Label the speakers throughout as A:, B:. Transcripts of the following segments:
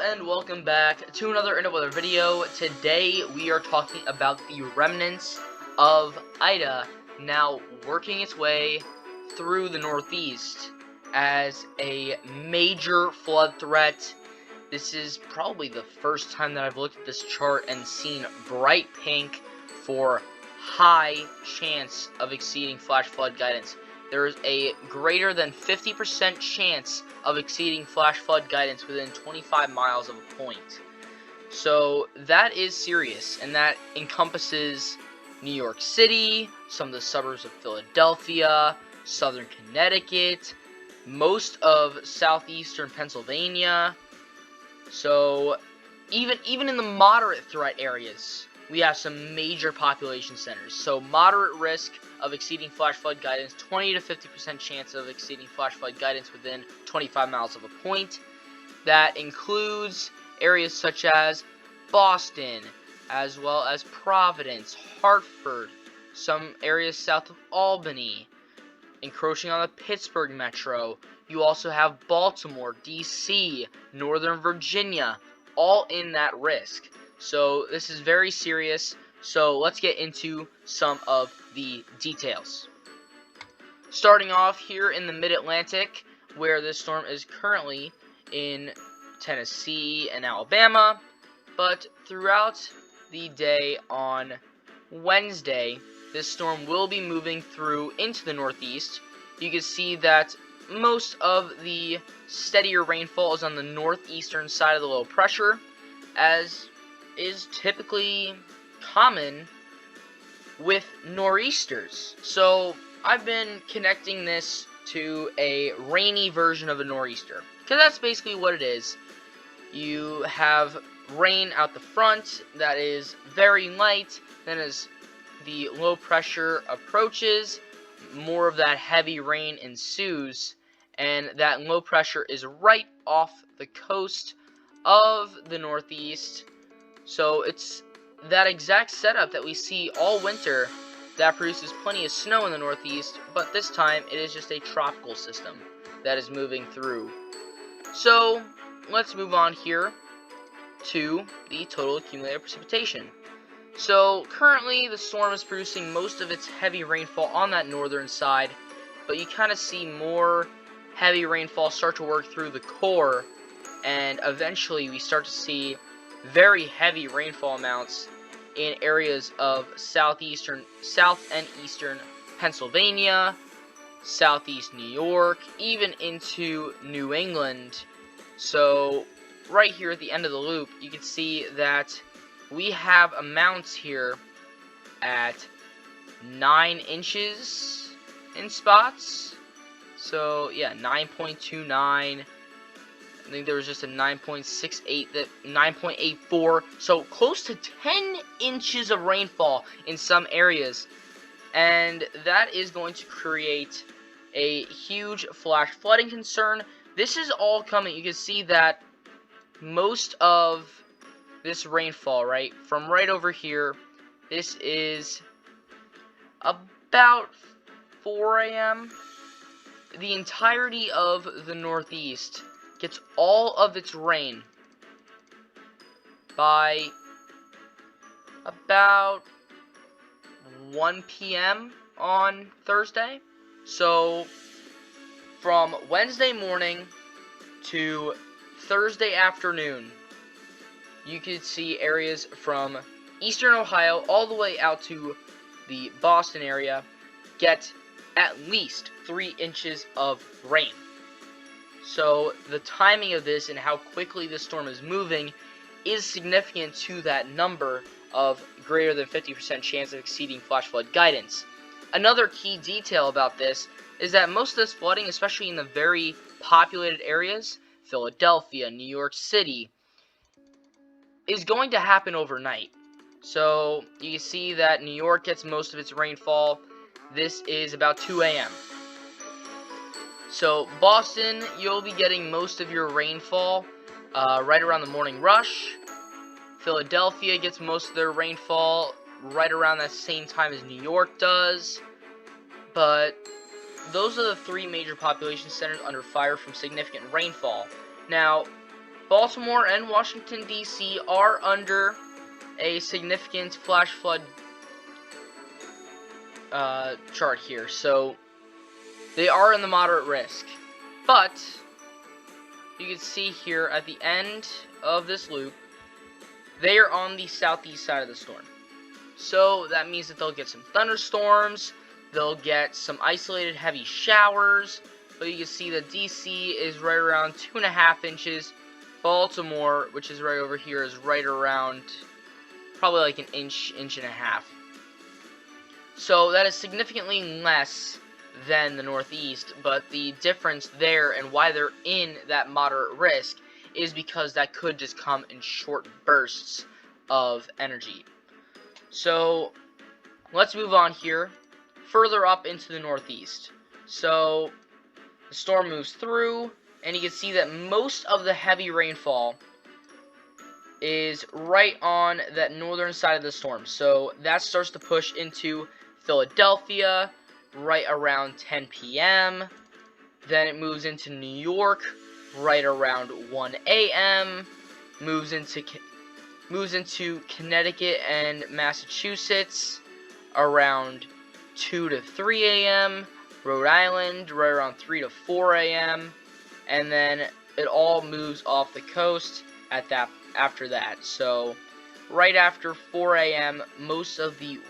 A: and welcome back to another video. Today we are talking about the remnants of Ida now working its way through the Northeast as a major flood threat. This is probably the first time that I've looked at this chart and seen bright pink for high chance of exceeding flash flood guidance. There is a greater than 50% chance of exceeding flash flood guidance within 25 miles of a point. So that is serious, and that encompasses New York City, some of the suburbs of Philadelphia, southern Connecticut, most of southeastern Pennsylvania. So even in the moderate threat areas, we have some major population centers. So moderate risk of exceeding flash flood guidance, 20 to 50% chance of exceeding flash flood guidance within 25 miles of a point. That includes areas such as Boston, as well as Providence, Hartford, some areas south of Albany, encroaching on the Pittsburgh metro. You also have Baltimore, DC, Northern Virginia, all in that risk. So this is very serious. So let's get into some of the details. Starting off here in the mid-Atlantic, where this storm is currently in Tennessee and Alabama, but throughout the day on Wednesday, this storm will be moving through into the Northeast. You can see that most of the steadier rainfall is on the northeastern side of the low pressure, as is typically common with nor'easters. So I've been connecting this to a rainy version of a nor'easter, because that's basically what it is. You have rain out the front that is very light, then as the low pressure approaches, more of that heavy rain ensues, and that low pressure is right off the coast of the Northeast. So it's that exact setup that we see all winter that produces plenty of snow in the Northeast, but this time it is just a tropical system that is moving through. So let's move on here to the total accumulated precipitation. So currently the storm is producing most of its heavy rainfall on that northern side, but you kind of see more heavy rainfall start to work through the core, and eventually we start to see very heavy rainfall amounts in areas of south and eastern Pennsylvania, southeast New York, even into New England. So right here at the end of the loop, you can see that we have amounts here at 9 inches in spots. So yeah, 9.29. I think there was just a 9.68, 9.84, so close to 10 inches of rainfall in some areas, and that is going to create a huge flash flooding concern. This is all coming. You can see that most of this rainfall, right, from right over here, this is about 4 a.m. The entirety of the Northeast gets all of its rain by about 1 p.m. on Thursday. So from Wednesday morning to Thursday afternoon, you could see areas from eastern Ohio all the way out to the Boston area get at least 3 inches of rain. So the timing of this and how quickly this storm is moving is significant to that number of greater than 50% chance of exceeding flash flood guidance. Another key detail about this is that most of this flooding, especially in the very populated areas, Philadelphia, New York City, is going to happen overnight. So you can see that New York gets most of its rainfall. This is about 2 a.m. So Boston, you'll be getting most of your rainfall right around the morning rush. Philadelphia gets most of their rainfall right around that same time as New York does. But those are the three major population centers under fire from significant rainfall. Now, Baltimore and Washington, D.C. are under a significant flash flood chart here, so they are in the moderate risk. But you can see here at the end of this loop, they are on the southeast side of the storm. So that means that they'll get some thunderstorms, they'll get some isolated heavy showers, but you can see that DC is right around 2.5 inches. Baltimore, which is right over here, is right around probably like an inch, inch and a half. So that is significantly less than the Northeast, but the difference there and why they're in that moderate risk is because that could just come in short bursts of energy. So let's move on here further up into the Northeast. So the storm moves through, and you can see that most of the heavy rainfall is right on that northern side of the storm. So that starts to push into Philadelphia right around 10 p.m. Then it moves into New York right around 1 a.m. Moves into Connecticut and Massachusetts around 2 to 3 a.m. Rhode Island right around 3 to 4 a.m. And then it all moves off the coast after that. So right after 4 a.m. most of the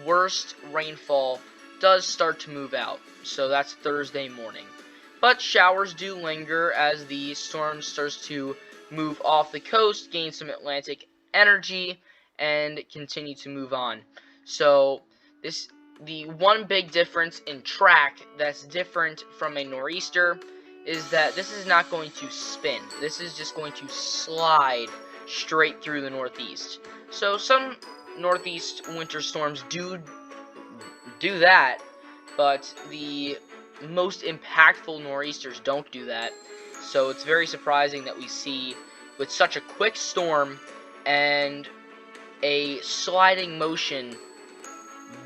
A: worst rainfall does start to move out. So that's Thursday morning. But showers do linger as the storm starts to move off the coast, gain some Atlantic energy, and continue to move on. So the one big difference in track that's different from a nor'easter is that this is not going to spin. This is just going to slide straight through the Northeast. So some Northeast winter storms do that, but the most impactful nor'easters don't do that. So it's very surprising that we see, with such a quick storm and a sliding motion,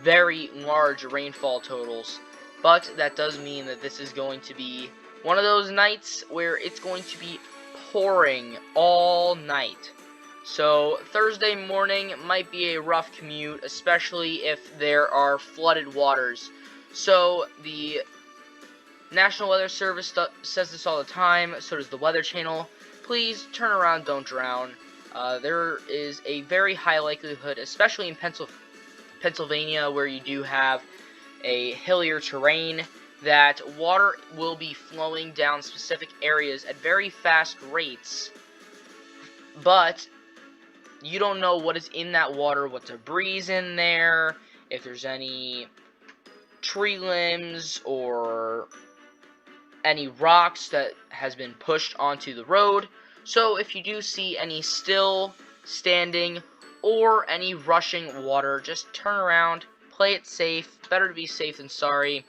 A: very large rainfall totals. But that does mean that this is going to be one of those nights where it's going to be pouring all night. So Thursday morning might be a rough commute, especially if there are flooded waters. So the National Weather Service says this all the time, so does the Weather Channel. Please turn around, don't drown. There is a very high likelihood, especially in Pennsylvania, where you do have a hillier terrain, that water will be flowing down specific areas at very fast rates, but you don't know what is in that water, what debris is in there, if there's any tree limbs or any rocks that has been pushed onto the road. So if you do see any still standing or any rushing water, just turn around, play it safe. Better to be safe than sorry.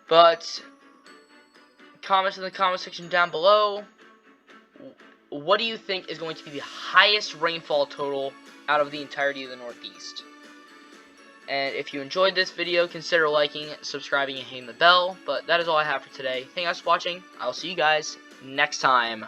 A: But comment in the comment section down below, what do you think is going to be the highest rainfall total out of the entirety of the Northeast? And if you enjoyed this video, consider liking, subscribing, and hitting the bell. But that is all I have for today. Thank you guys for watching. I'll see you guys next time.